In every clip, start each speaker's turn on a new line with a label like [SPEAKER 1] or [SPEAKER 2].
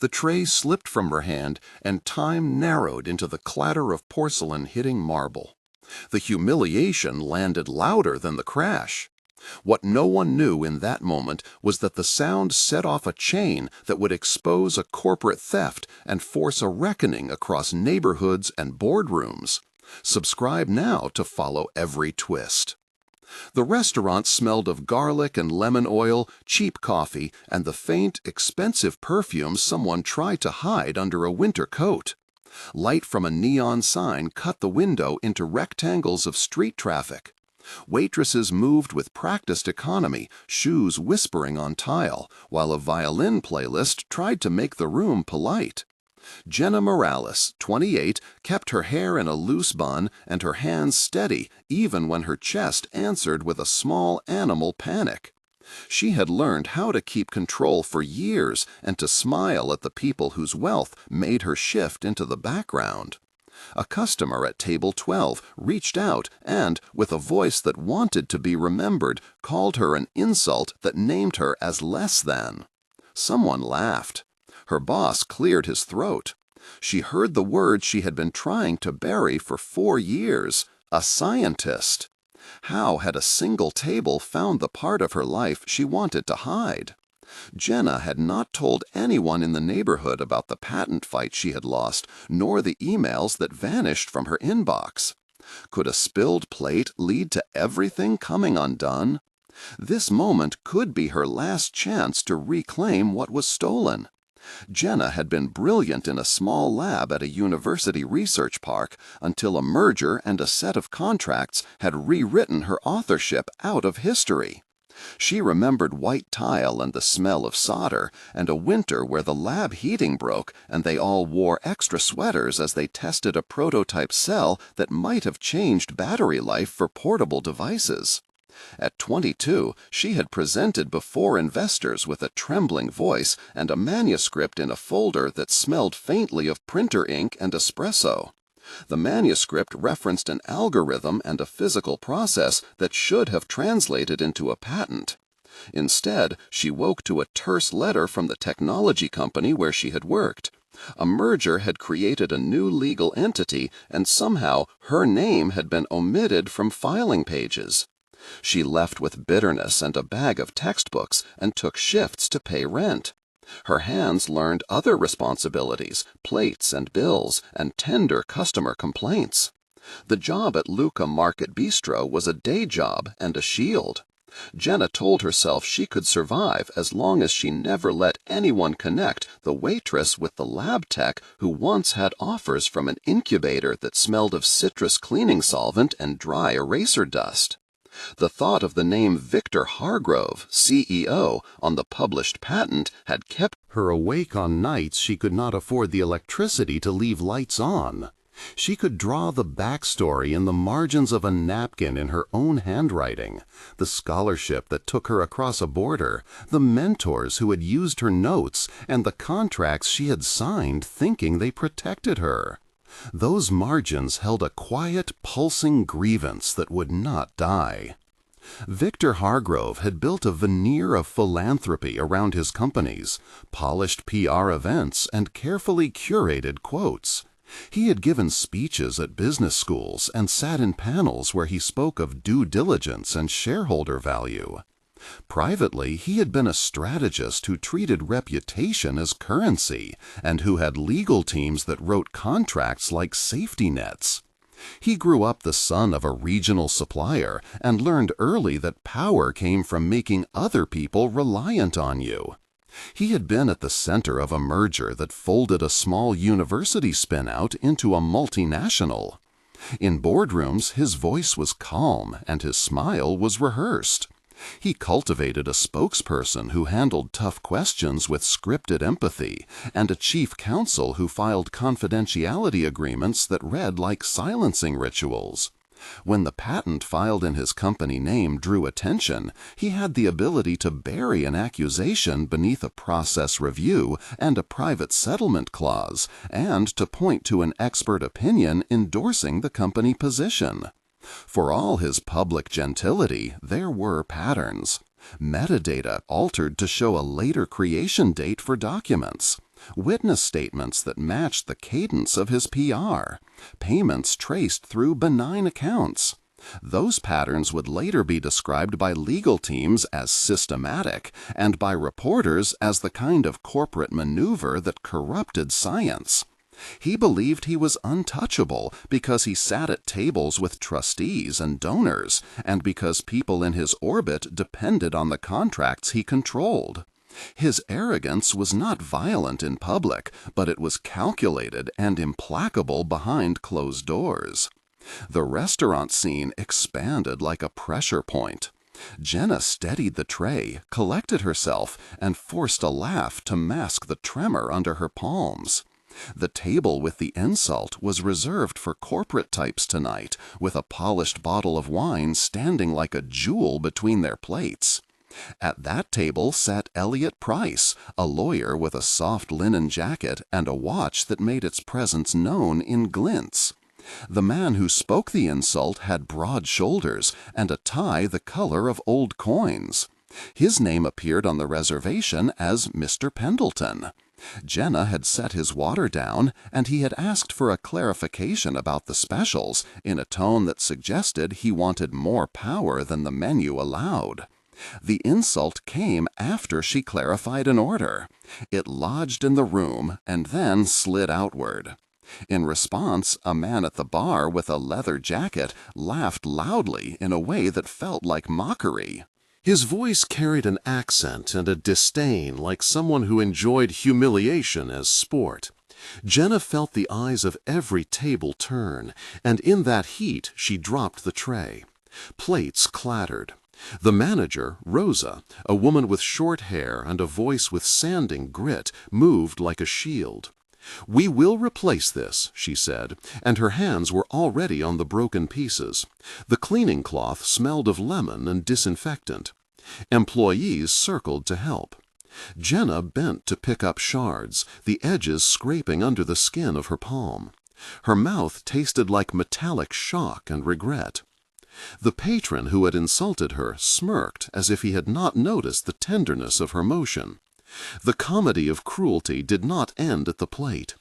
[SPEAKER 1] The tray slipped from her hand, and time narrowed into the clatter of porcelain hitting marble. The humiliation landed louder than the crash. What no one knew in that moment was that the sound set off a chain that would expose a corporate theft and force a reckoning across neighborhoods and boardrooms. Subscribe now to follow every twist. The restaurant smelled of garlic and lemon oil, cheap coffee, and the faint, expensive perfume someone tried to hide under a winter coat. Light from a neon sign cut the window into rectangles of street traffic. Waitresses moved with practiced economy, shoes whispering on tile, while a violin playlist tried to make the room polite. Jenna Morales, 28, kept her hair in a loose bun and her hands steady even when her chest answered with a small animal panic. She had learned how to keep control for years and to smile at the people whose wealth made her shift into the background. A customer at table 12 reached out and, with a voice that wanted to be remembered, called her an insult that named her as less than. Someone laughed. Her boss cleared his throat. She heard the word she had been trying to bury for 4 years: a scientist. How had a single table found the part of her life she wanted to hide? Jenna had not told anyone in the neighborhood about the patent fight she had lost, nor the emails that vanished from her inbox. Could a spilled plate lead to everything coming undone? This moment could be her last chance to reclaim what was stolen. Jenna had been brilliant in a small lab at a university research park until a merger and a set of contracts had rewritten her authorship out of history. She remembered white tile and the smell of solder, and a winter where the lab heating broke and they all wore extra sweaters as they tested a prototype cell that might have changed battery life for portable devices. At 22, she had presented before investors with a trembling voice and a manuscript in a folder that smelled faintly of printer ink and espresso. The manuscript referenced an algorithm and a physical process that should have translated into a patent. Instead, she woke to a terse letter from the technology company where she had worked. A merger had created a new legal entity, and somehow her name had been omitted from filing pages. She left with bitterness and a bag of textbooks and took shifts to pay rent. Her hands learned other responsibilities, plates and bills, and tender customer complaints. The job at Luca Market Bistro was a day job and a shield. Jenna told herself she could survive as long as she never let anyone connect the waitress with the lab tech who once had offers from an incubator that smelled of citrus cleaning solvent and dry eraser dust. The thought of the name Victor Hargrove, CEO, on the published patent had kept her awake on nights she could not afford the electricity to leave lights on. She could draw the backstory in the margins of a napkin in her own handwriting, the scholarship that took her across a border, the mentors who had used her notes, and the contracts she had signed thinking they protected her. Those margins held a quiet, pulsing grievance that would not die. Victor Hargrove had built a veneer of philanthropy around his companies, polished PR events, and carefully curated quotes. He had given speeches at business schools and sat in panels where he spoke of due diligence and shareholder value. Privately, he had been a strategist who treated reputation as currency and who had legal teams that wrote contracts like safety nets. He grew up the son of a regional supplier and learned early that power came from making other people reliant on you. He had been at the center of a merger that folded a small university spin-out into a multinational. In boardrooms, his voice was calm and his smile was rehearsed. He cultivated a spokesperson who handled tough questions with scripted empathy, and a chief counsel who filed confidentiality agreements that read like silencing rituals. When the patent filed in his company name drew attention, he had the ability to bury an accusation beneath a process review and a private settlement clause, and to point to an expert opinion endorsing the company position. For all his public gentility, there were patterns. Metadata altered to show a later creation date for documents. witness statements that matched the cadence of his PR, payments traced through benign accounts. Those patterns would later be described by legal teams as systematic and by reporters as the kind of corporate maneuver that corrupted science. He believed he was untouchable because he sat at tables with trustees and donors, and because people in his orbit depended on the contracts he controlled. His arrogance was not violent in public, but it was calculated and implacable behind closed doors. The restaurant scene expanded like a pressure point. Jenna steadied the tray, collected herself, and forced a laugh to mask the tremor under her palms. The table with the insult was reserved for corporate types tonight, with a polished bottle of wine standing like a jewel between their plates. At that table sat Elliot Price, a lawyer with a soft linen jacket and a watch that made its presence known in glints. The man who spoke the insult had broad shoulders and a tie the color of old coins. His name appeared on the reservation as Mr. Pendleton. Jenna had set his water down, and he had asked for a clarification about the specials in a tone that suggested he wanted more power than the menu allowed. The insult came after she clarified an order. It lodged in the room and then slid outward. In response, a man at the bar with a leather jacket laughed loudly in a way that felt like mockery. His voice carried an accent and a disdain like someone who enjoyed humiliation as sport. Jenna felt the eyes of every table turn, and in that heat she dropped the tray. Plates clattered. The manager, Rosa, a woman with short hair and a voice with sanding grit, moved like a shield. "We will replace this," she said, and her hands were already on the broken pieces. The cleaning cloth smelled of lemon and disinfectant. Employees circled to help. Jenna bent to pick up shards, the edges scraping under the skin of her palm. Her mouth tasted like metallic shock and regret. The patron who had insulted her smirked as if he had not noticed the tenderness of her motion. The comedy of cruelty did not end at the plate.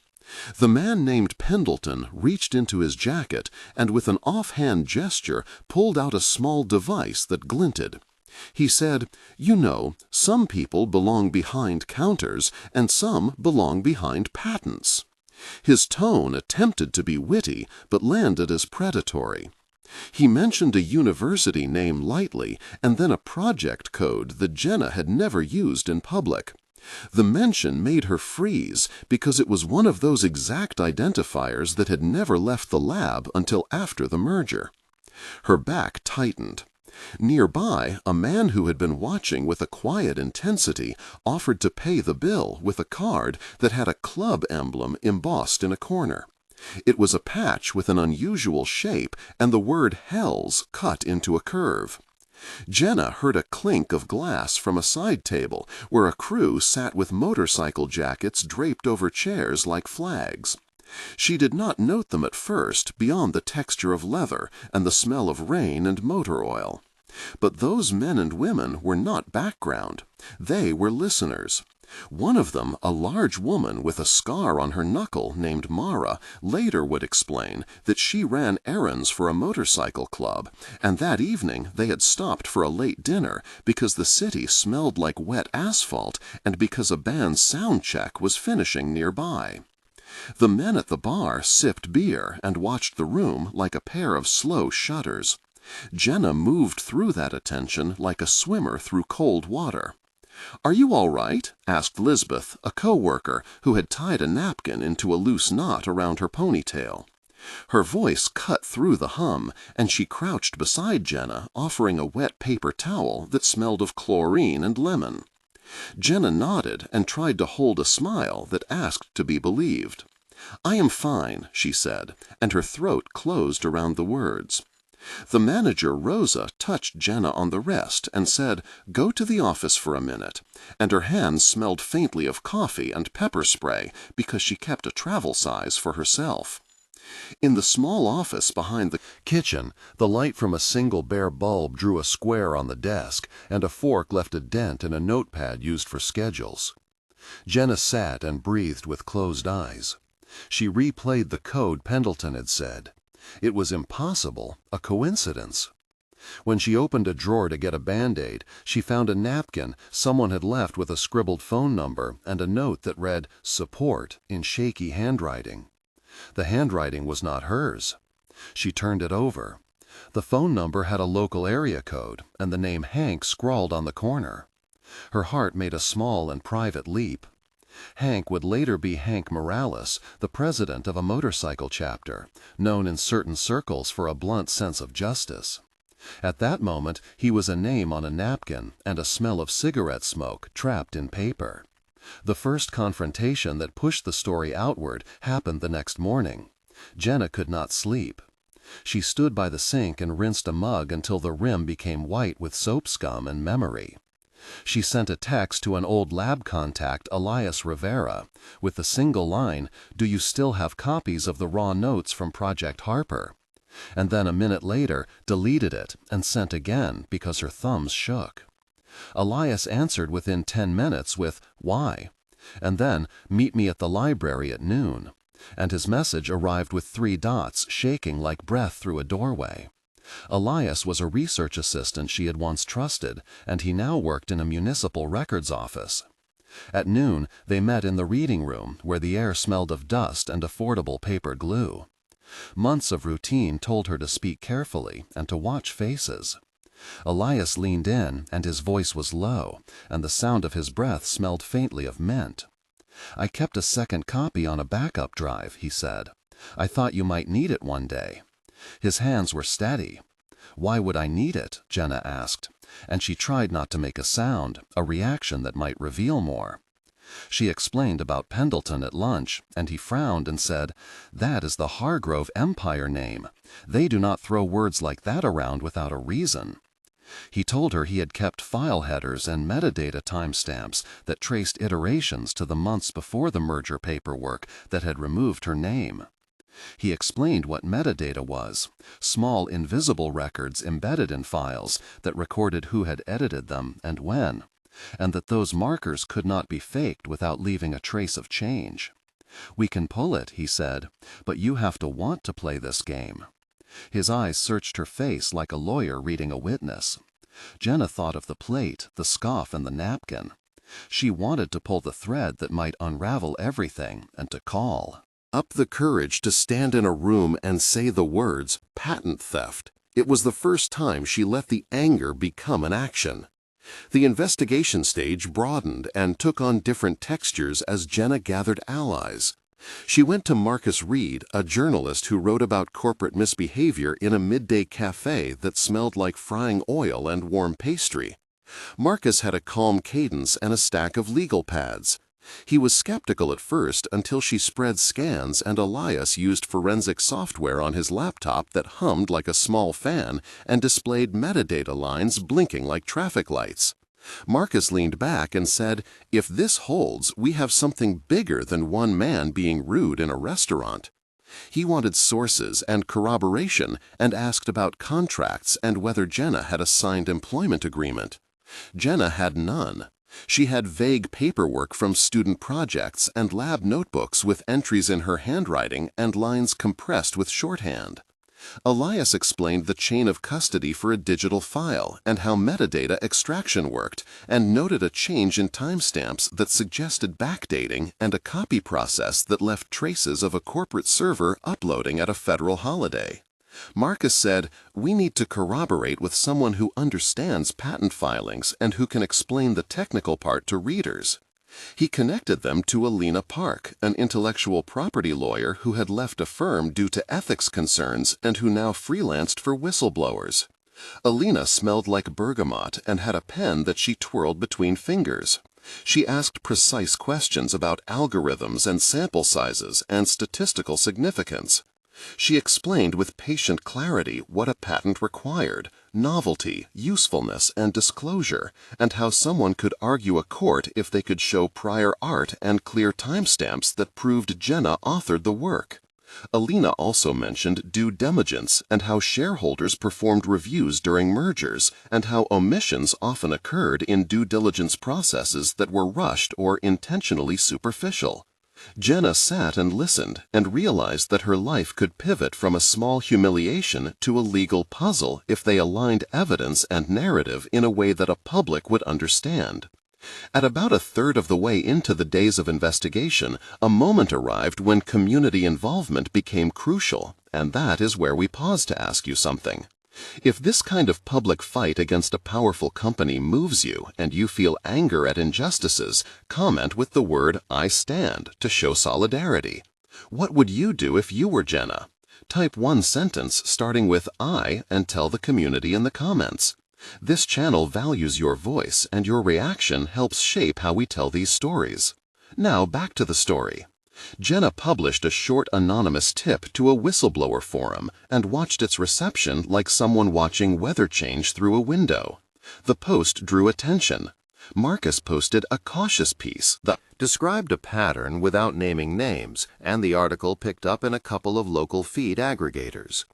[SPEAKER 1] The man named Pendleton reached into his jacket and with an offhand gesture pulled out a small device that glinted. He said, "You know, some people belong behind counters and some belong behind patents." His tone attempted to be witty, but landed as predatory. He mentioned a university name lightly and then a project code that Jenna had never used in public. The mention made her freeze because it was one of those exact identifiers that had never left the lab until after the merger. Her back tightened. Nearby, a man who had been watching with a quiet intensity offered to pay the bill with a card that had a club emblem embossed in a corner. It was a patch with an unusual shape and the word Hells cut into a curve. Jenna heard a clink of glass from a side table where a crew sat with motorcycle jackets draped over chairs like flags. She did not note them at first beyond the texture of leather and the smell of rain and motor oil. But those men and women were not background. They were listeners. One of them, a large woman with a scar on her knuckle named Mara, later would explain that she ran errands for a motorcycle club, and that evening they had stopped for a late dinner because the city smelled like wet asphalt and because a band's sound check was finishing nearby. The men at the bar sipped beer and watched the room like a pair of slow shutters. Jenna moved through that attention like a swimmer through cold water. "Are you all right?" asked Lisbeth, a co-worker who had tied a napkin into a loose knot around her ponytail. Her voice cut through the hum, and she crouched beside Jenna, offering a wet paper towel that smelled of chlorine and lemon. Jenna nodded and tried to hold a smile that asked to be believed. "I am fine," she said, and her throat closed around the words. The manager, Rosa, touched Jenna on the wrist and said, "Go to the office for a minute," and her hands smelled faintly of coffee and pepper spray because she kept a travel size for herself. In the small office behind the kitchen, the light from a single bare bulb drew a square on the desk, and a fork left a dent in a notepad used for schedules. Jenna sat and breathed with closed eyes. She replayed the code Pendleton had said. It was impossible, a coincidence. When she opened a drawer to get a Band-Aid, she found a napkin someone had left with a scribbled phone number and a note that read "Support" in shaky handwriting. The handwriting was not hers. She turned it over. The phone number had a local area code and the name Hank scrawled on the corner. Her heart made a small and private leap. Hank would later be Hank Morales, the president of a motorcycle chapter, known in certain circles for a blunt sense of justice. At that moment, he was a name on a napkin and a smell of cigarette smoke trapped in paper. The first confrontation that pushed the story outward happened the next morning. Jenna could not sleep. She stood by the sink and rinsed a mug until the rim became white with soap scum and memory. She sent a text to an old lab contact, Elias Rivera, with the single line, "Do you still have copies of the raw notes from Project Harper?" And then a minute later deleted it and sent again because her thumbs shook. Elias answered within 10 minutes with, "Why?" and then, "Meet me at the library at noon." And his message arrived with 3 dots shaking like breath through a doorway. Elias was a research assistant she had once trusted, and he now worked in a municipal records office. At noon, they met in the reading room where the air smelled of dust and affordable paper glue. Months of routine told her to speak carefully and to watch faces. Elias leaned in, and his voice was low, and the sound of his breath smelled faintly of mint. "I kept a second copy on a backup drive," he said. "I thought you might need it one day." His hands were steady. "Why would I need it?" Jenna asked, and she tried not to make a sound, a reaction that might reveal more. She explained about Pendleton at lunch, and he frowned and said, "That is the Hargrove Empire name. They do not throw words like that around without a reason." He told her he had kept file headers and metadata timestamps that traced iterations to the months before the merger paperwork that had removed her name. He explained what metadata was, small invisible records embedded in files that recorded who had edited them and when, and that those markers could not be faked without leaving a trace of change. "We can pull it," he said, "but you have to want to play this game." His eyes searched her face like a lawyer reading a witness. Jenna thought of the plate, the scoff, and the napkin. She wanted to pull the thread that might unravel everything and to call. Up the courage to stand in a room and say the words, "patent theft." It was the first time she let the anger become an action. The investigation stage broadened and took on different textures as Jenna gathered allies. She went to Marcus Reed, a journalist who wrote about corporate misbehavior in a midday cafe that smelled like frying oil and warm pastry. Marcus had a calm cadence and a stack of legal pads. He was skeptical at first until she spread scans and Elias used forensic software on his laptop that hummed like a small fan and displayed metadata lines blinking like traffic lights. Marcus leaned back and said, "If this holds, we have something bigger than one man being rude in a restaurant." He wanted sources and corroboration and asked about contracts and whether Jenna had a signed employment agreement. Jenna had none. She had vague paperwork from student projects and lab notebooks with entries in her handwriting and lines compressed with shorthand. Elias explained the chain of custody for a digital file and how metadata extraction worked, and noted a change in timestamps that suggested backdating and a copy process that left traces of a corporate server uploading at a federal holiday. Marcus said, "We need to corroborate with someone who understands patent filings and who can explain the technical part to readers." He connected them to Alina Park, an intellectual property lawyer who had left a firm due to ethics concerns and who now freelanced for whistleblowers. Alina smelled like bergamot and had a pen that she twirled between fingers. She asked precise questions about algorithms and sample sizes and statistical significance. She explained with patient clarity what a patent required, novelty, usefulness, and disclosure, and how someone could argue a court if they could show prior art and clear timestamps that proved Jenna authored the work. Alina also mentioned due diligence and how shareholders performed reviews during mergers and how omissions often occurred in due diligence processes that were rushed or intentionally superficial. Jenna sat and listened and realized that her life could pivot from a small humiliation to a legal puzzle if they aligned evidence and narrative in a way that a public would understand. At about a third of the way into the days of investigation, a moment arrived when community involvement became crucial, and that is where we pause to ask you something. If this kind of public fight against a powerful company moves you and you feel anger at injustices, comment with the word "I stand" to show solidarity. What would you do if you were Jenna? Type one sentence starting with "I" and tell the community in the comments. This channel values your voice, and your reaction helps shape how we tell these stories. Now back to the story. Jenna published a short anonymous tip to a whistleblower forum and watched its reception like someone watching weather change through a window. The post drew attention. Marcus posted a cautious piece that described a pattern without naming names, and the article picked up in a couple of local feed aggregators.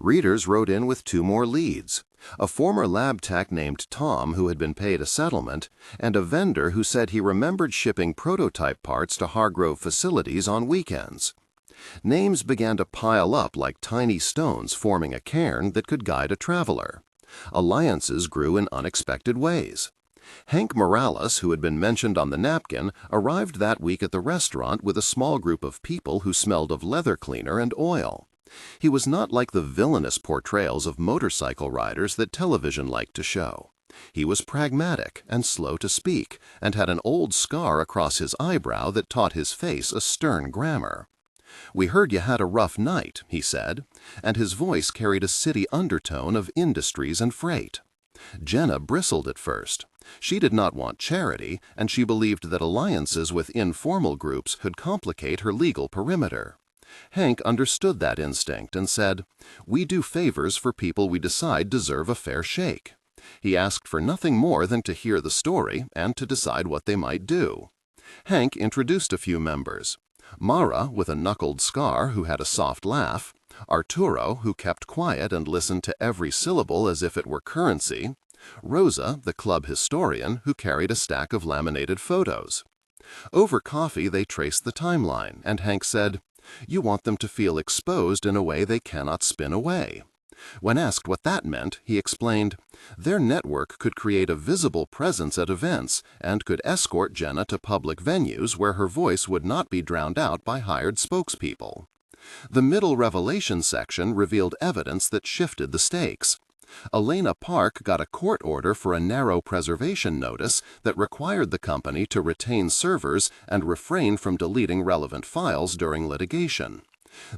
[SPEAKER 1] Readers wrote in with two more leads: a former lab tech named Tom who had been paid a settlement, and a vendor who said he remembered shipping prototype parts to Hargrove facilities on weekends. Names began to pile up like tiny stones forming a cairn that could guide a traveler. Alliances grew in unexpected ways. Hank Morales, who had been mentioned on the napkin, arrived that week at the restaurant with a small group of people who smelled of leather cleaner and oil. He was not like the villainous portrayals of motorcycle riders that television liked to show. He was pragmatic and slow to speak, and had an old scar across his eyebrow that taught his face a stern grammar. "We heard you had a rough night," he said, and his voice carried a city undertone of industries and freight. Jenna bristled at first. She did not want charity, and she believed that alliances with informal groups could complicate her legal perimeter. Hank understood that instinct and said, "We do favors for people we decide deserve a fair shake." He asked for nothing more than to hear the story and to decide what they might do. Hank introduced a few members: Mara, with a knuckled scar, who had a soft laugh; Arturo, who kept quiet and listened to every syllable as if it were currency; Rosa, the club historian, who carried a stack of laminated photos. Over coffee they traced the timeline, and Hank said, "You want them to feel exposed in a way they cannot spin away." When asked what that meant, he explained, "Their network could create a visible presence at events and could escort Jenna to public venues where her voice would not be drowned out by hired spokespeople." The middle revelation section revealed evidence that shifted the stakes. Elena Park got a court order for a narrow preservation notice that required the company to retain servers and refrain from deleting relevant files during litigation.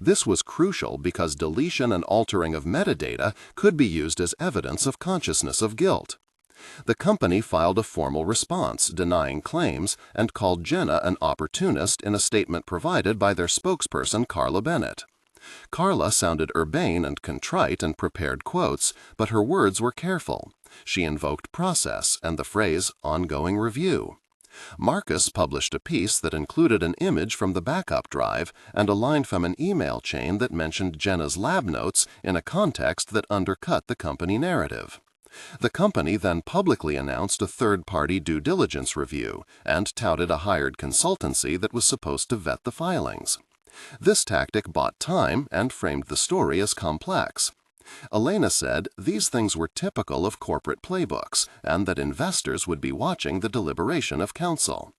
[SPEAKER 1] This was crucial because deletion and altering of metadata could be used as evidence of consciousness of guilt. The company filed a formal response denying claims and called Jenna an opportunist in a statement provided by their spokesperson Carla Bennett. Carla sounded urbane and contrite and prepared quotes, but her words were careful. She invoked process and the phrase "ongoing review." Marcus published a piece that included an image from the backup drive and a line from an email chain that mentioned Jenna's lab notes in a context that undercut the company narrative. The company then publicly announced a third-party due diligence review and touted a hired consultancy that was supposed to vet the filings. This tactic bought time and framed the story as complex. Elena said these things were typical of corporate playbooks and that investors would be watching the deliberation of counsel.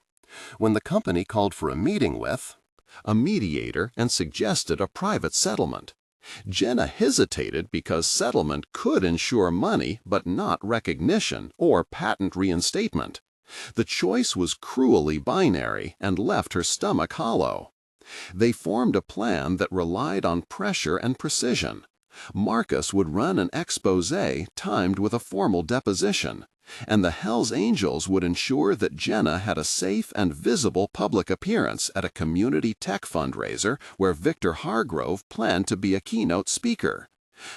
[SPEAKER 1] When the company called for a meeting with a mediator and suggested a private settlement, Jenna hesitated because settlement could ensure money but not recognition or patent reinstatement. The choice was cruelly binary and left her stomach hollow. They formed a plan that relied on pressure and precision. Marcus would run an exposé timed with a formal deposition, and the Hells Angels would ensure that Jenna had a safe and visible public appearance at a community tech fundraiser where Victor Hargrove planned to be a keynote speaker.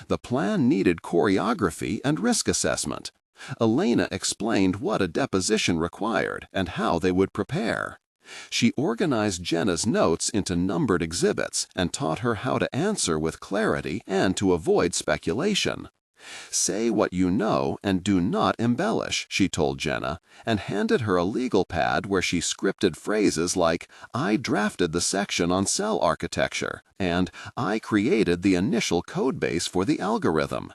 [SPEAKER 1] The plan needed choreography and risk assessment. Elena explained what a deposition required and how they would prepare. She organized Jenna's notes into numbered exhibits and taught her how to answer with clarity and to avoid speculation. "Say what you know and do not embellish," she told Jenna, and handed her a legal pad where she scripted phrases like, "I drafted the section on cell architecture," and "I created the initial codebase for the algorithm."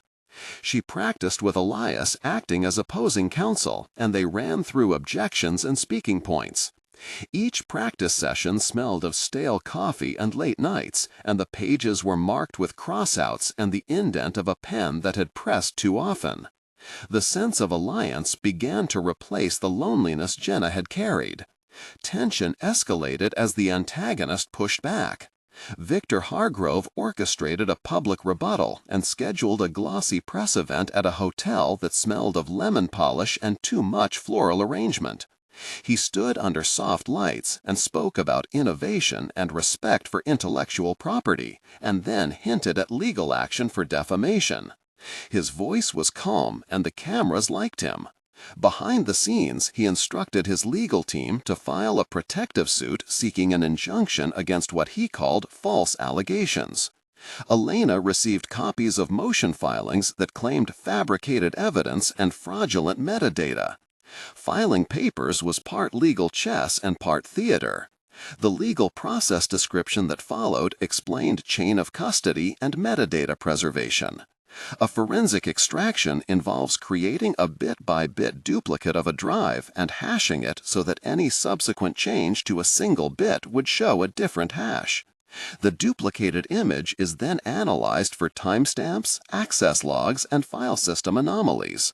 [SPEAKER 1] She practiced with Elias acting as opposing counsel, and they ran through objections and speaking points. Each practice session smelled of stale coffee and late nights, and the pages were marked with crossouts and the indent of a pen that had pressed too often. The sense of alliance began to replace the loneliness Jenna had carried. Tension escalated as the antagonist pushed back. Victor Hargrove orchestrated a public rebuttal and scheduled a glossy press event at a hotel that smelled of lemon polish and too much floral arrangement. He stood under soft lights and spoke about innovation and respect for intellectual property, and then hinted at legal action for defamation. His voice was calm, and the cameras liked him. Behind the scenes, he instructed his legal team to file a protective suit seeking an injunction against what he called false allegations. Elena received copies of motion filings that claimed fabricated evidence and fraudulent metadata. Filing papers was part legal chess and part theater. The legal process description that followed explained chain of custody and metadata preservation. A forensic extraction involves creating a bit-by-bit duplicate of a drive and hashing it so that any subsequent change to a single bit would show a different hash. The duplicated image is then analyzed for timestamps, access logs, and file system anomalies.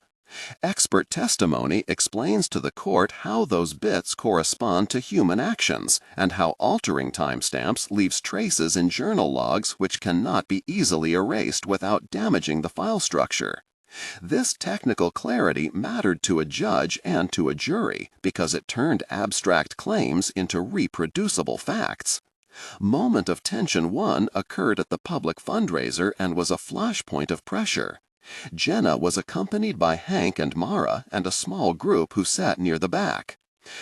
[SPEAKER 1] Expert testimony explains to the court how those bits correspond to human actions and how altering timestamps leaves traces in journal logs which cannot be easily erased without damaging the file structure. This technical clarity mattered to a judge and to a jury because it turned abstract claims into reproducible facts. Moment of Tension 1 occurred at the public fundraiser and was a flashpoint of pressure. Jenna was accompanied by Hank and Mara and a small group who sat near the back.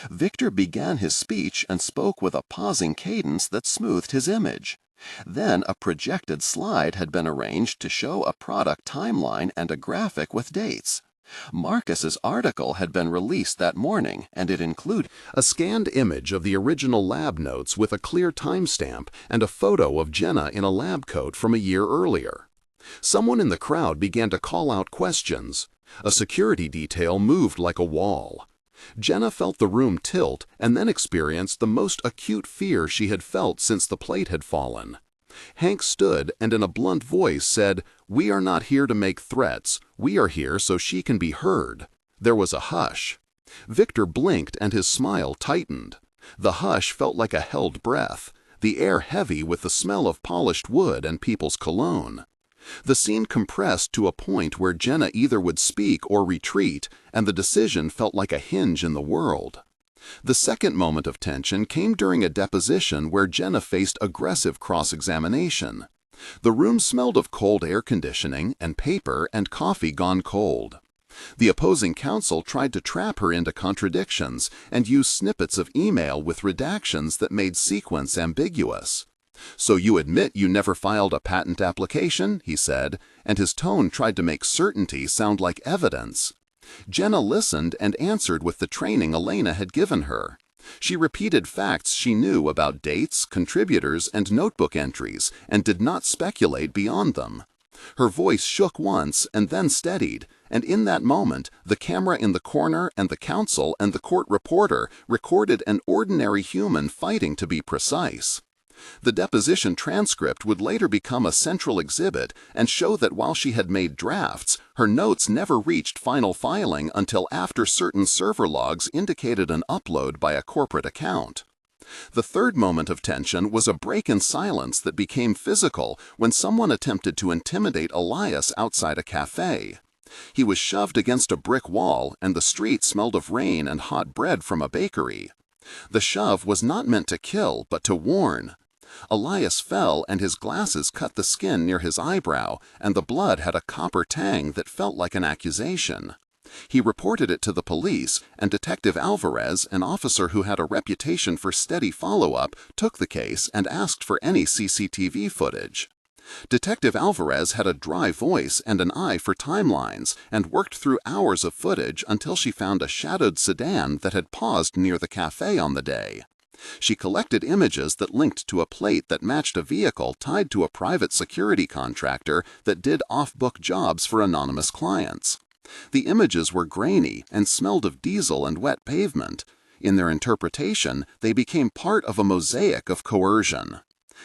[SPEAKER 1] Victor began his speech and spoke with a pausing cadence that smoothed his image. Then a projected slide had been arranged to show a product timeline and a graphic with dates. Marcus's article had been released that morning, and it included a scanned image of the original lab notes with a clear timestamp and a photo of Jenna in a lab coat from a year earlier. Someone in the crowd began to call out questions. A security detail moved like a wall. Jenna felt the room tilt and then experienced the most acute fear she had felt since the plate had fallen. Hank stood and in a blunt voice said, "We are not here to make threats. We are here so she can be heard." There was a hush. Victor blinked and his smile tightened. The hush felt like a held breath, the air heavy with the smell of polished wood and people's cologne. The scene compressed to a point where Jenna either would speak or retreat, and the decision felt like a hinge in the world. The second moment of tension came during a deposition where Jenna faced aggressive cross-examination. The room smelled of cold air conditioning and paper and coffee gone cold. The opposing counsel tried to trap her into contradictions and used snippets of email with redactions that made sequence ambiguous. "So you admit you never filed a patent application?" he said, and his tone tried to make certainty sound like evidence. Jenna listened and answered with the training Elena had given her. She repeated facts she knew about dates, contributors, and notebook entries, and did not speculate beyond them. Her voice shook once and then steadied, and in that moment, the camera in the corner and the counsel and the court reporter recorded an ordinary human fighting to be precise. The deposition transcript would later become a central exhibit and show that while she had made drafts, her notes never reached final filing until after certain server logs indicated an upload by a corporate account. The third moment of tension was a break in silence that became physical when someone attempted to intimidate Elias outside a cafe. He was shoved against a brick wall, and the street smelled of rain and hot bread from a bakery. The shove was not meant to kill, but to warn. Elias fell, and his glasses cut the skin near his eyebrow, and the blood had a copper tang that felt like an accusation. He reported it to the police, and Detective Alvarez, an officer who had a reputation for steady follow-up, took the case and asked for any CCTV footage. Detective Alvarez had a dry voice and an eye for timelines and worked through hours of footage until she found a shadowed sedan that had paused near the cafe on the day. She collected images that linked to a plate that matched a vehicle tied to a private security contractor that did off-book jobs for anonymous clients. The images were grainy and smelled of diesel and wet pavement. In their interpretation, they became part of a mosaic of coercion.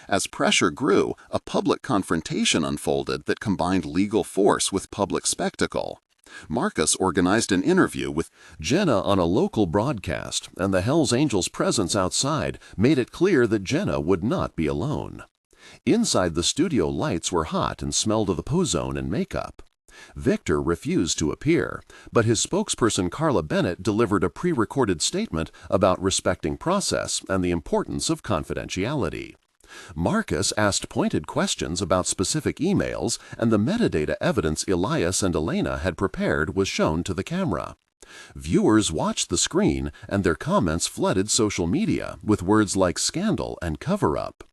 [SPEAKER 1] As pressure grew, a public confrontation unfolded that combined legal force with public spectacle. Marcus organized an interview with Jenna on a local broadcast, and the Hells Angels' presence outside made it clear that Jenna would not be alone. Inside, the studio lights were hot and smelled of the ozone and makeup. Victor refused to appear, but his spokesperson Carla Bennett delivered a pre-recorded statement about respecting process and the importance of confidentiality. Marcus asked pointed questions about specific emails, and the metadata evidence Elias and Elena had prepared was shown to the camera. Viewers watched the screen, and their comments flooded social media with words like scandal and cover-up.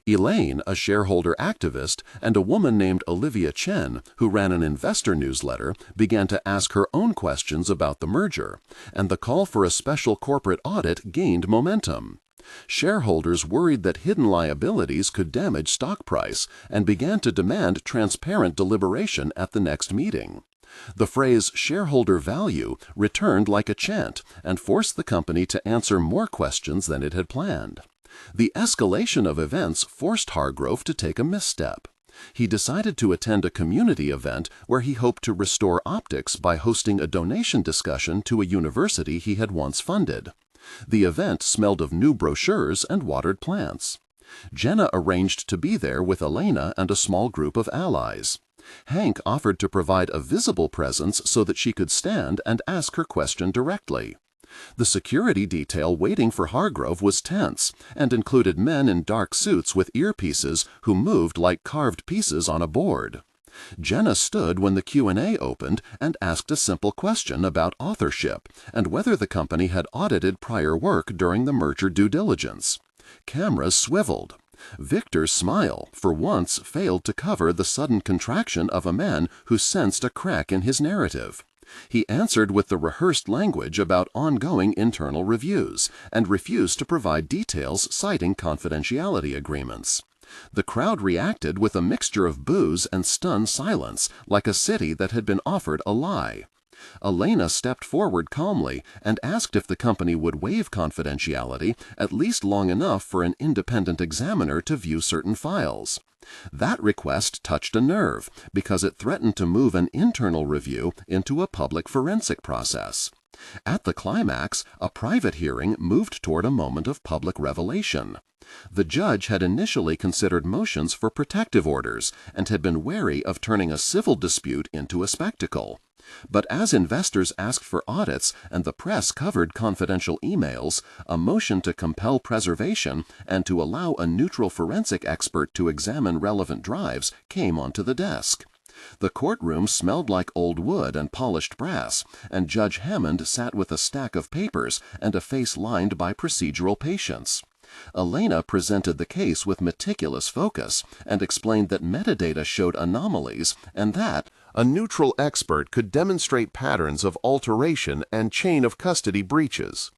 [SPEAKER 1] Elaine, a shareholder activist, and a woman named Olivia Chen, who ran an investor newsletter, began to ask her own questions about the merger, and the call for a special corporate audit gained momentum. Shareholders worried that hidden liabilities could damage stock price and began to demand transparent deliberation at the next meeting. The phrase shareholder value returned like a chant and forced the company to answer more questions than it had planned. The escalation of events forced Hargrove to take a misstep. He decided to attend a community event where he hoped to restore optics by hosting a donation discussion to a university he had once funded. The event smelled of new brochures and watered plants. Jenna arranged to be there with Elena and a small group of allies. Hank offered to provide a visible presence so that she could stand and ask her question directly. The security detail waiting for Hargrove was tense and included men in dark suits with earpieces who moved like carved pieces on a board. Jenna stood when the Q&A opened and asked a simple question about authorship and whether the company had audited prior work during the merger due diligence. Cameras swiveled. Victor's smile, for once, failed to cover the sudden contraction of a man who sensed a crack in his narrative. He answered with the rehearsed language about ongoing internal reviews and refused to provide details citing confidentiality agreements. The crowd reacted with a mixture of boos and stunned silence, like a city that had been offered a lie. Elena stepped forward calmly and asked if the company would waive confidentiality at least long enough for an independent examiner to view certain files. That request touched a nerve because it threatened to move an internal review into a public forensic process. At the climax, a private hearing moved toward a moment of public revelation. The judge had initially considered motions for protective orders and had been wary of turning a civil dispute into a spectacle. But as investors asked for audits and the press covered confidential emails, a motion to compel preservation and to allow a neutral forensic expert to examine relevant drives came onto the desk. The courtroom smelled like old wood and polished brass, and Judge Hammond sat with a stack of papers and a face lined by procedural patience. Elena presented the case with meticulous focus and explained that metadata showed anomalies and that a neutral expert could demonstrate patterns of alteration and chain of custody breaches.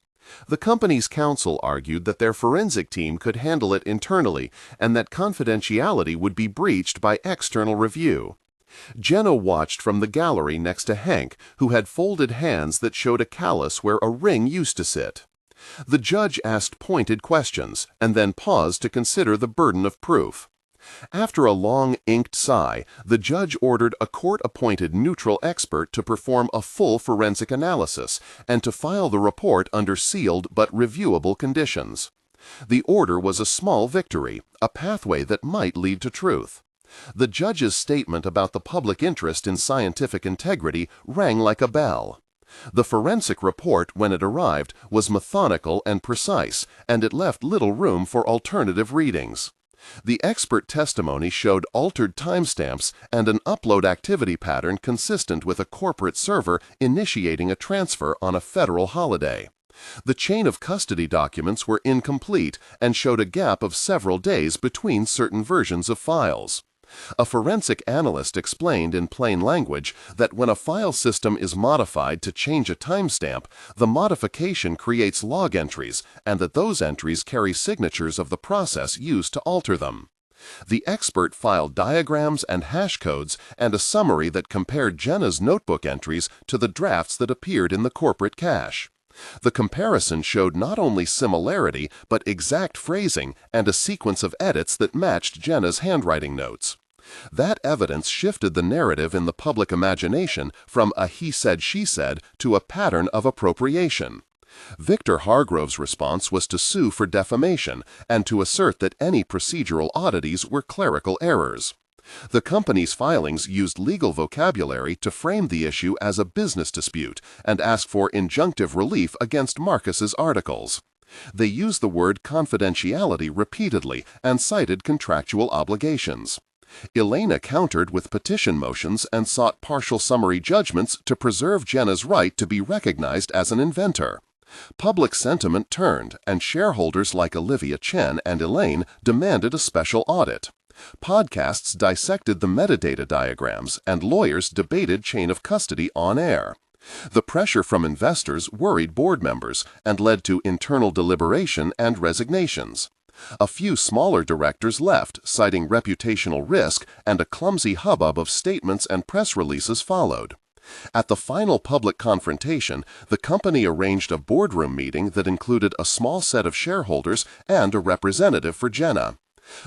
[SPEAKER 1] The company's counsel argued that their forensic team could handle it internally and that confidentiality would be breached by external review. Jenna watched from the gallery next to Hank, who had folded hands that showed a callus where a ring used to sit. The judge asked pointed questions and then paused to consider the burden of proof. After a long, inked sigh, the judge ordered a court-appointed neutral expert to perform a full forensic analysis and to file the report under sealed but reviewable conditions. The order was a small victory, a pathway that might lead to truth. The judge's statement about the public interest in scientific integrity rang like a bell. The forensic report, when it arrived, was methodical and precise, and it left little room for alternative readings.
[SPEAKER 2] The expert testimony showed altered timestamps and an upload activity pattern consistent with a corporate server initiating a transfer on a federal holiday. The chain of custody documents were incomplete and showed a gap of several days between certain versions of files. A forensic analyst explained in plain language that when a file system is modified to change a timestamp, the modification creates log entries and that those entries carry signatures of the process used to alter them. The expert filed diagrams and hash codes and a summary that compared Jenna's notebook entries to the drafts that appeared in the corporate cache. The comparison showed not only similarity but exact phrasing and a sequence of edits that matched Jenna's handwriting notes. That evidence shifted the narrative in the public imagination from a he said, she said to a pattern of appropriation. Victor Hargrove's response was to sue for defamation and to assert that any procedural oddities were clerical errors. The company's filings used legal vocabulary to frame the issue as a business dispute and ask for injunctive relief against Marcus's articles. They used the word confidentiality repeatedly and cited contractual obligations. Elena countered with petition motions and sought partial summary judgments to preserve Jenna's right to be recognized as an inventor. Public sentiment turned, and shareholders like Olivia Chen and Elaine demanded a special audit. Podcasts dissected the metadata diagrams, and lawyers debated chain of custody on air. The pressure from investors worried board members and led to internal deliberation and resignations. A few smaller directors left, citing reputational risk, and a clumsy hubbub of statements and press releases followed. At the final public confrontation, the company arranged a boardroom meeting that included a small set of shareholders and a representative for Jenna.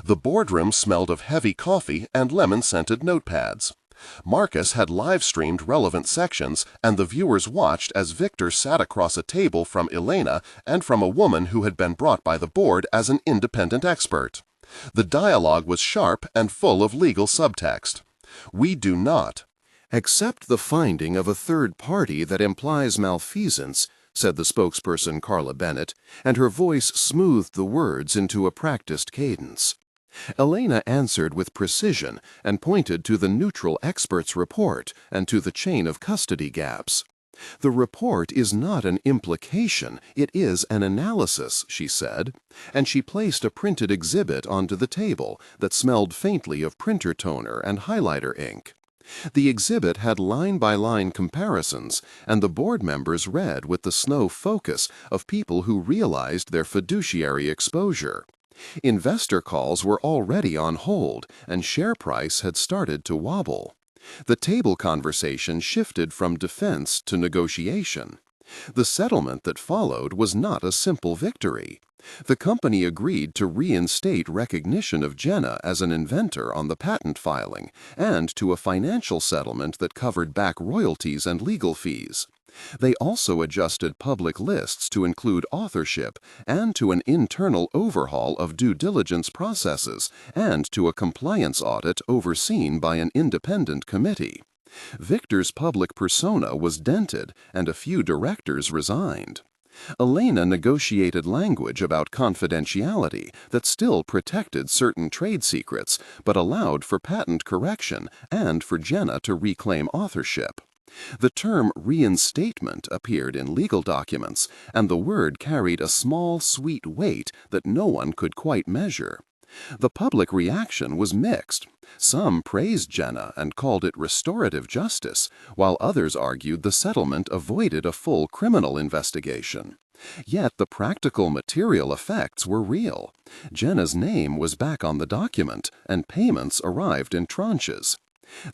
[SPEAKER 2] The boardroom smelled of heavy coffee and lemon-scented notepads. Marcus had live-streamed relevant sections, and the viewers watched as Victor sat across a table from Elena and from a woman who had been brought by the board as an independent expert. The dialogue was sharp and full of legal subtext. We do not
[SPEAKER 1] accept the finding of a third party that implies malfeasance, said the spokesperson Carla Bennett, and her voice smoothed the words into a practiced cadence. Elena answered with precision and pointed to the neutral expert's report and to the chain of custody gaps. The report is not an implication, it is an analysis, she said, and she placed a printed exhibit onto the table that smelled faintly of printer toner and highlighter ink. The exhibit had line-by-line comparisons, and the board members read with the slow focus of people who realized their fiduciary exposure. Investor calls were already on hold, and share price had started to wobble. The table conversation shifted from defense to negotiation. The settlement that followed was not a simple victory. The company agreed to reinstate recognition of Jenna as an inventor on the patent filing and to a financial settlement that covered back royalties and legal fees. They also adjusted public lists to include authorship and to an internal overhaul of due diligence processes and to a compliance audit overseen by an independent committee. Victor's public persona was dented and a few directors resigned. Elena negotiated language about confidentiality that still protected certain trade secrets but allowed for patent correction and for Jenna to reclaim authorship. The term reinstatement appeared in legal documents, and the word carried a small, sweet weight that no one could quite measure. The public reaction was mixed. Some praised Jenna and called it restorative justice, while others argued the settlement avoided a full criminal investigation. Yet the practical material effects were real. Jenna's name was back on the document, and payments arrived in tranches.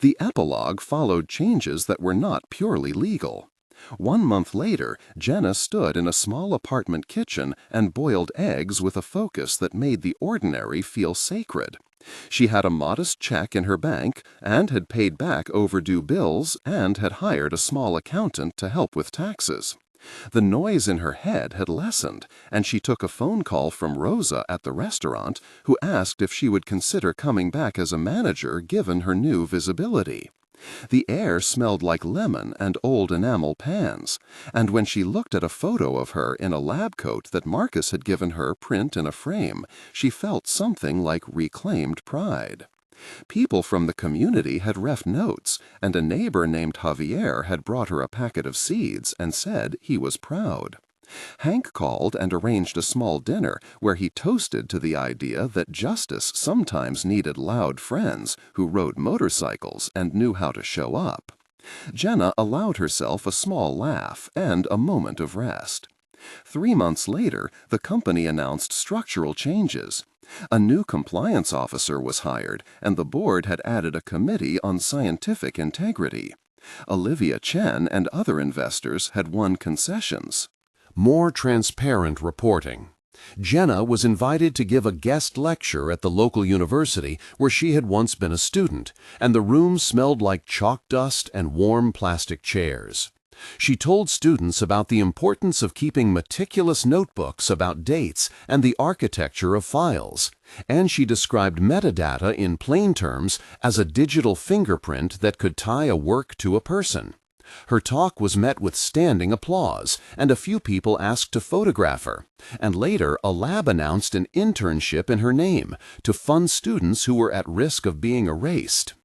[SPEAKER 1] The epilogue followed changes that were not purely legal. 1 month later, Jenna stood in a small apartment kitchen and boiled eggs with a focus that made the ordinary feel sacred. She had a modest check in her bank and had paid back overdue bills and had hired a small accountant to help with taxes. The noise in her head had lessened, and she took a phone call from Rosa at the restaurant, who asked if she would consider coming back as a manager given her new visibility. The air smelled like lemon and old enamel pans, and when she looked at a photo of her in a lab coat that Marcus had given her print in a frame, she felt something like reclaimed pride. People from the community had left notes, and a neighbor named Javier had brought her a packet of seeds and said he was proud. Hank called and arranged a small dinner where he toasted to the idea that justice sometimes needed loud friends who rode motorcycles and knew how to show up. Jenna allowed herself a small laugh and a moment of rest. 3 months later, the company announced structural changes. A new compliance officer was hired, and the board had added a committee on scientific integrity. Olivia Chen and other investors had won concessions.
[SPEAKER 2] More transparent reporting. Jenna was invited to give a guest lecture at the local university where she had once been a student, and the room smelled like chalk dust and warm plastic chairs. She told students about the importance of keeping meticulous notebooks about dates and the architecture of files, and she described metadata in plain terms as a digital fingerprint that could tie a work to a person. Her talk was met with standing applause, and a few people asked to photograph her, and later a lab announced an internship in her name to fund students who were at risk of being erased.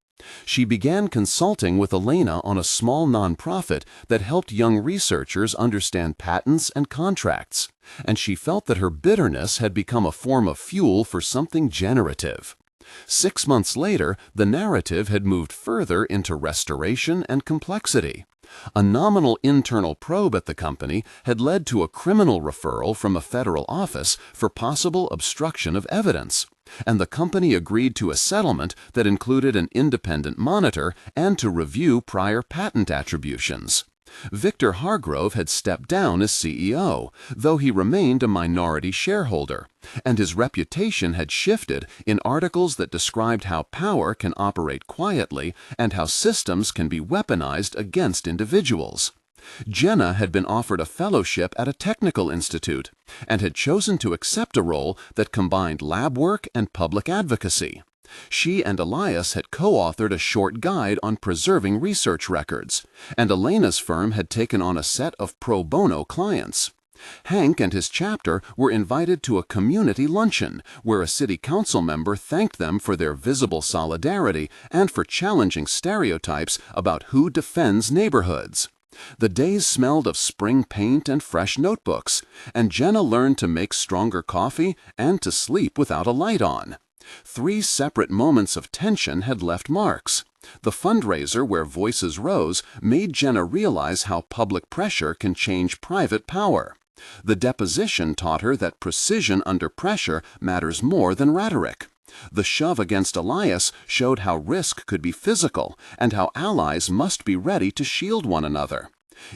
[SPEAKER 2] She began consulting with Elena on a small nonprofit that helped young researchers understand patents and contracts, and she felt that her bitterness had become a form of fuel for something generative. 6 months later, the narrative had moved further into restoration and complexity. A nominal internal probe at the company had led to a criminal referral from a federal office for possible obstruction of evidence, and the company agreed to a settlement that included an independent monitor and to review prior patent attributions. Victor Hargrove had stepped down as CEO, though he remained a minority shareholder, and his reputation had shifted in articles that described how power can operate quietly and how systems can be weaponized against individuals. Jenna had been offered a fellowship at a technical institute and had chosen to accept a role that combined lab work and public advocacy. She and Elias had co-authored a short guide on preserving research records, and Elena's firm had taken on a set of pro bono clients. Hank and his chapter were invited to a community luncheon where a city council member thanked them for their visible solidarity and for challenging stereotypes about who defends neighborhoods. The days smelled of spring paint and fresh notebooks, and Jenna learned to make stronger coffee and to sleep without a light on. 3 separate moments of tension had left marks. The fundraiser where voices rose made Jenna realize how public pressure can change private power. The deposition taught her that precision under pressure matters more than rhetoric. The shove against Elias showed how risk could be physical and how allies must be ready to shield one another.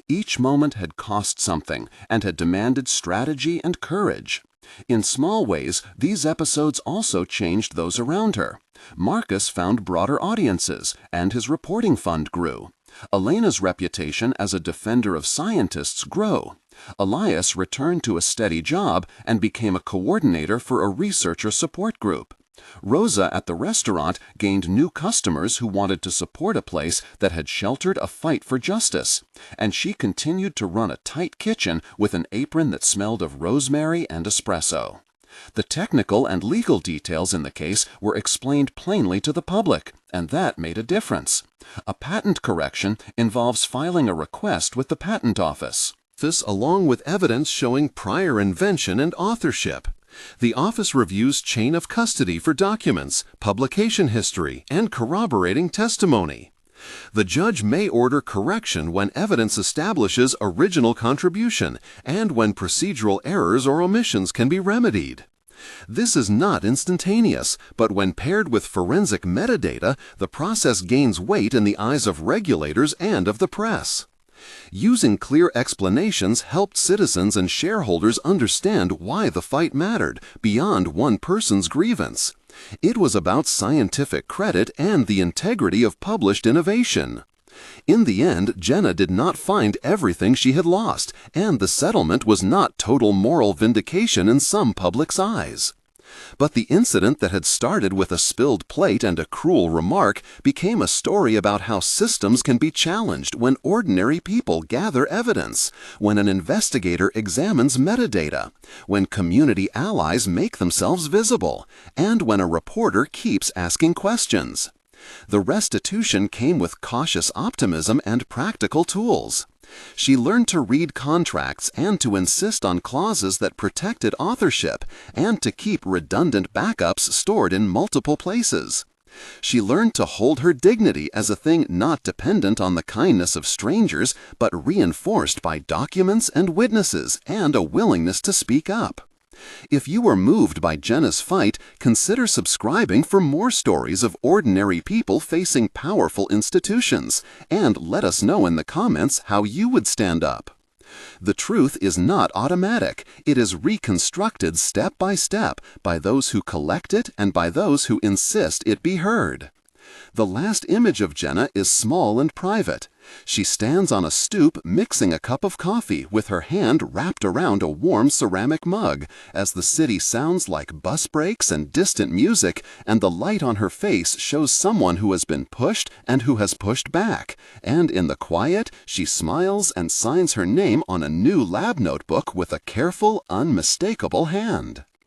[SPEAKER 2] Each moment had cost something and had demanded strategy and courage. In small ways, these episodes also changed those around her. Marcus found broader audiences, and his reporting fund grew. Elena's reputation as a defender of scientists grew. Elias returned to a steady job and became a coordinator for a researcher support group. Rosa at the restaurant gained new customers who wanted to support a place that had sheltered a fight for justice, and she continued to run a tight kitchen with an apron that smelled of rosemary and espresso. The technical and legal details in the case were explained plainly to the public, and that made a difference. A patent correction involves filing a request with the patent office.
[SPEAKER 1] This along with evidence showing prior invention and authorship. The office reviews chain of custody for documents, publication history, and corroborating testimony. The judge may order correction when evidence establishes original contribution and when procedural errors or omissions can be remedied. This is not instantaneous, but when paired with forensic metadata, the process gains weight in the eyes of regulators and of the press. Using clear explanations helped citizens and shareholders understand why the fight mattered beyond one person's grievance. It was about scientific credit and the integrity of published innovation. In the end, Jenna did not find everything she had lost, and the settlement was not total moral vindication in some public's eyes. But the incident that had started with a spilled plate and a cruel remark became a story about how systems can be challenged when ordinary people gather evidence, when an investigator examines metadata, when community allies make themselves visible, and when a reporter keeps asking questions. The restitution came with cautious optimism and practical tools. She learned to read contracts and to insist on clauses that protected authorship and to keep redundant backups stored in multiple places. She learned to hold her dignity as a thing not dependent on the kindness of strangers, but reinforced by documents and witnesses and a willingness to speak up. If you were moved by Jenna's fight, consider subscribing for more stories of ordinary people facing powerful institutions, and let us know in the comments how you would stand up. The truth is not automatic. It is reconstructed step by step by those who collect it and by those who insist it be heard. The last image of Jenna is small and private. She stands on a stoop mixing a cup of coffee with her hand wrapped around a warm ceramic mug as the city sounds like bus brakes and distant music, and the light on her face shows someone who has been pushed and who has pushed back, and in the quiet she smiles and signs her name on a new lab notebook with a careful, unmistakable hand.